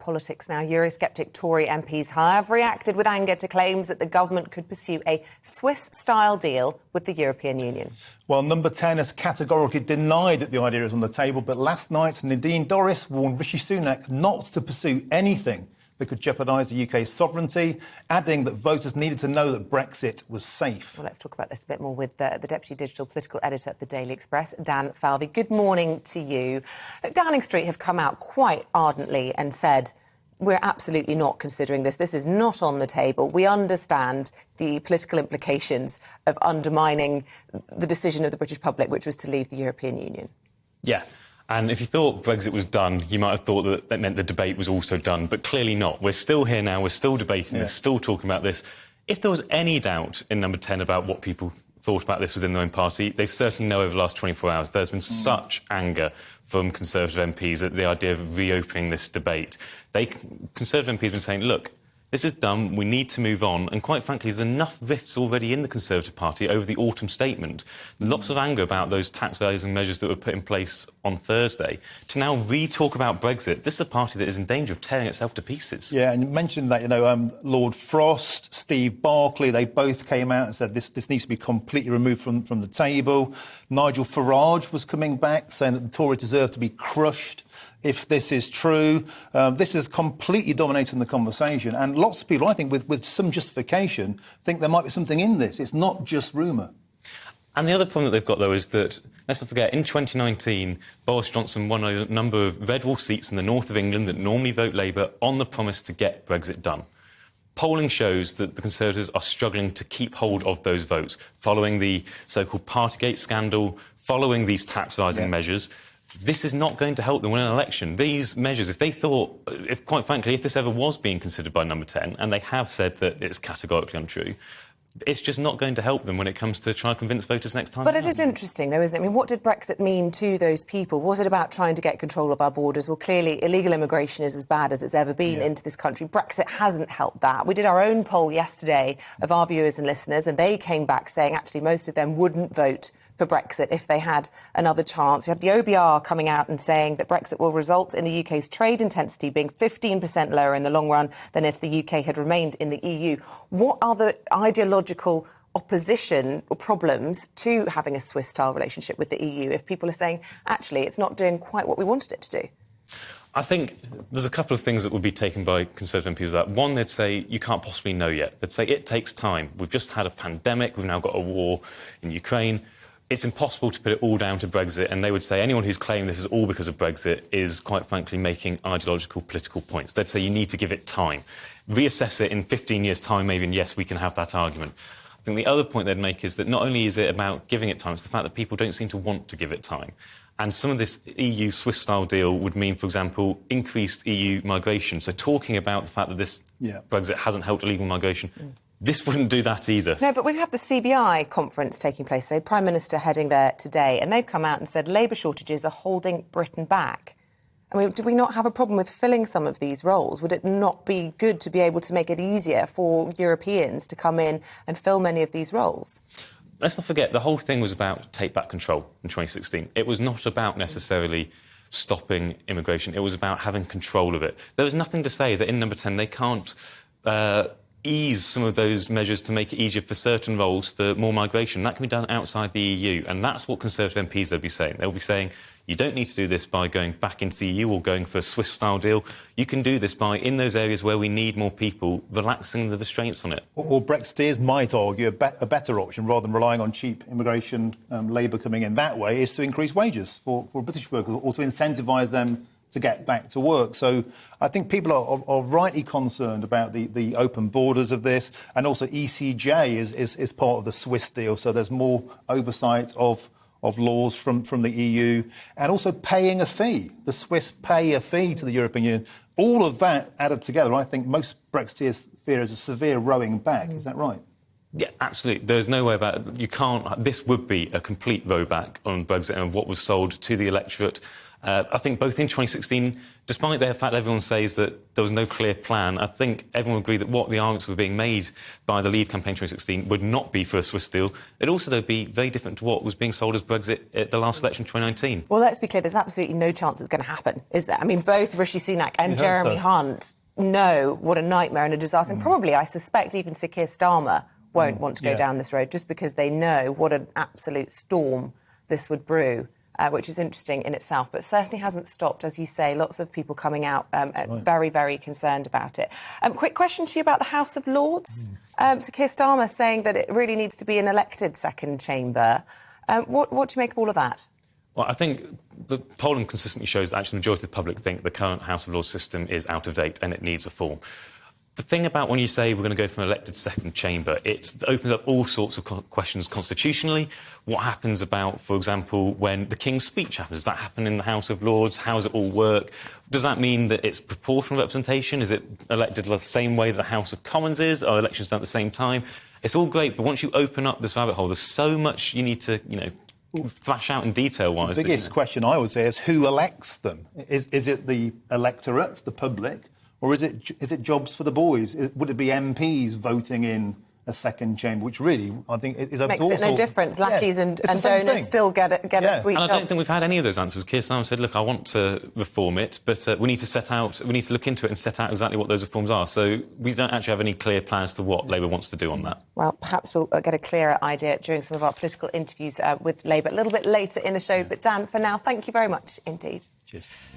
politics now. Eurosceptic Tory MPs have reacted with anger to claims that the government could pursue a Swiss-style deal with the European Union. Well, Number 10 has categorically denied that the idea is on the table, but last night Nadine Dorries warned Rishi Sunak not to pursue anything that could jeopardise the UK's sovereignty, adding that voters needed to know that Brexit was safe. Well, let's talk about this a bit more with the Deputy Digital Political Editor at the Daily Express, Dan Falvey. Good morning to you. Downing Street have come out quite ardently and said, we're absolutely not considering this. This is not on the table. We understand the political implications of undermining the decision of the British public, which was to leave the European Union. Yeah. And if you thought Brexit was done, you might have thought that that meant the debate was also done, but clearly not. We're still here now, we're still debating this, still talking about this. If there was any doubt in Number 10 about what people thought about this within their own party, they certainly know over the last 24 hours. There's been such anger from Conservative MPs at the idea of reopening this debate. Conservative MPs have been saying, look, this is done, we need to move on, and quite frankly, there's enough rifts already in the Conservative Party over the autumn statement. Lots of anger about those tax-raising measures that were put in place on Thursday. To now re-talk about Brexit, this is a party that is in danger of tearing itself to pieces. Yeah, and you mentioned that, Lord Frost, Steve Barclay, they both came out and said this needs to be completely removed from the table. Nigel Farage was coming back, saying that the Tories deserve to be crushed if this is true. This is completely dominating the conversation. And lots of people, I think, with some justification, think there might be something in this. It's not just rumour. And the other problem that they've got, though, is that, let's not forget, in 2019, Boris Johnson won a number of red wall seats in the north of England that normally vote Labour on the promise to get Brexit done. Polling shows that the Conservatives are struggling to keep hold of those votes, following the so-called Partygate scandal, following these tax-rising measures. This is not going to help them win an election. These measures, if quite frankly, if this ever was being considered by Number 10, and they have said that it's categorically untrue, it's just not going to help them when it comes to trying to convince voters next time. But it is interesting, though, isn't it? I mean, what did Brexit mean to those people? Was it about trying to get control of our borders? Well, clearly, illegal immigration is as bad as it's ever been into this country. Brexit hasn't helped that. We did our own poll yesterday of our viewers and listeners, and they came back saying, actually, most of them wouldn't vote for Brexit if they had another chance. You had the OBR coming out and saying that Brexit will result in the UK's trade intensity being 15% lower in the long run than if the UK had remained in the EU. What are the ideological opposition or problems to having a Swiss-style relationship with the EU if people are saying, actually, it's not doing quite what we wanted it to do? I think there's a couple of things that would be taken by Conservative MPs as that. One, they'd say, you can't possibly know yet. They'd say, it takes time. We've just had a pandemic. We've now got a war in Ukraine. It's impossible to put it all down to Brexit, and they would say anyone who's claiming this is all because of Brexit is, quite frankly, making ideological political points. They'd say you need to give it time. Reassess it in 15 years' time, maybe, and yes, we can have that argument. I think the other point they'd make is that not only is it about giving it time, it's the fact that people don't seem to want to give it time. And some of this EU-Swiss-style deal would mean, for example, increased EU migration. So talking about the fact that this Brexit hasn't helped illegal migration, this wouldn't do that either. No, but we have the CBI conference taking place today, Prime Minister heading there today, and they've come out and said labour shortages are holding Britain back. I mean, do we not have a problem with filling some of these roles? Would it not be good to be able to make it easier for Europeans to come in and fill many of these roles? Let's not forget, the whole thing was about take back control in 2016. It was not about necessarily stopping immigration. It was about having control of it. There was nothing to say that in Number 10 they can't ease some of those measures to make it easier for certain roles for more migration. That can be done outside the EU, and that's what Conservative MPs they'll be saying. They'll be saying, you don't need to do this by going back into the EU or going for a Swiss-style deal. You can do this by, in those areas where we need more people, relaxing the restraints on it. Or Brexiteers might argue a better option, rather than relying on cheap immigration, labour coming in that way, is to increase wages for British workers or to incentivise them to get back to work. So I think people are rightly concerned about the open borders of this, and also ECJ is part of the Swiss deal, so there's more oversight of laws from the EU, and also paying a fee. The Swiss pay a fee to the European Union. All of that added together, I think most Brexiteers fear is a severe rowing back. Is that right? Yeah, absolutely. There's no way about it. You can't. This would be a complete rowback on Brexit and what was sold to the electorate I think both in 2016, despite the fact that everyone says that there was no clear plan, I think everyone agreed that what the arguments were being made by the Leave campaign in 2016 would not be for a Swiss deal. It'd also, though, be very different to what was being sold as Brexit at the last election in 2019. Well, let's be clear, there's absolutely no chance it's going to happen, is there? I mean, both Rishi Sunak and Jeremy Hunt know what a nightmare and a disaster, and probably, I suspect, even Sir Keir Starmer won't want to go down this road just because they know what an absolute storm this would brew. Which is interesting in itself, but certainly hasn't stopped, as you say, lots of people coming out very, very concerned about it. Quick question to you about the House of Lords. Sir Keir Starmer saying that it really needs to be an elected second chamber. What do you make of all of that? Well, I think the polling consistently shows that actually the majority of the public think the current House of Lords system is out of date and it needs reform. The thing about when you say we're going to go for an elected second chamber, it opens up all sorts of questions constitutionally. What happens about, for example, when the King's speech happens? Does that happen in the House of Lords? How does it all work? Does that mean that it's proportional representation? Is it elected the same way that the House of Commons is? Are elections done at the same time? It's all great, but once you open up this rabbit hole, there's so much you need to, thrash out in detail-wise. The biggest question I would say is who elects them? Is it the electorate, the public? Or is it jobs for the boys? Would it be MPs voting in a second chamber, which really, I think, is up to all Makes it no difference. Lackeys and donors still get a sweet And I job. don't think we've had any of those answers. Keir Starmer said, look, I want to reform it, but we need to look into it and set out exactly what those reforms are. So we don't actually have any clear plans to what Labour wants to do on that. Well, perhaps we'll get a clearer idea during some of our political interviews with Labour a little bit later in the show. But Dan, for now, thank you very much indeed. Cheers.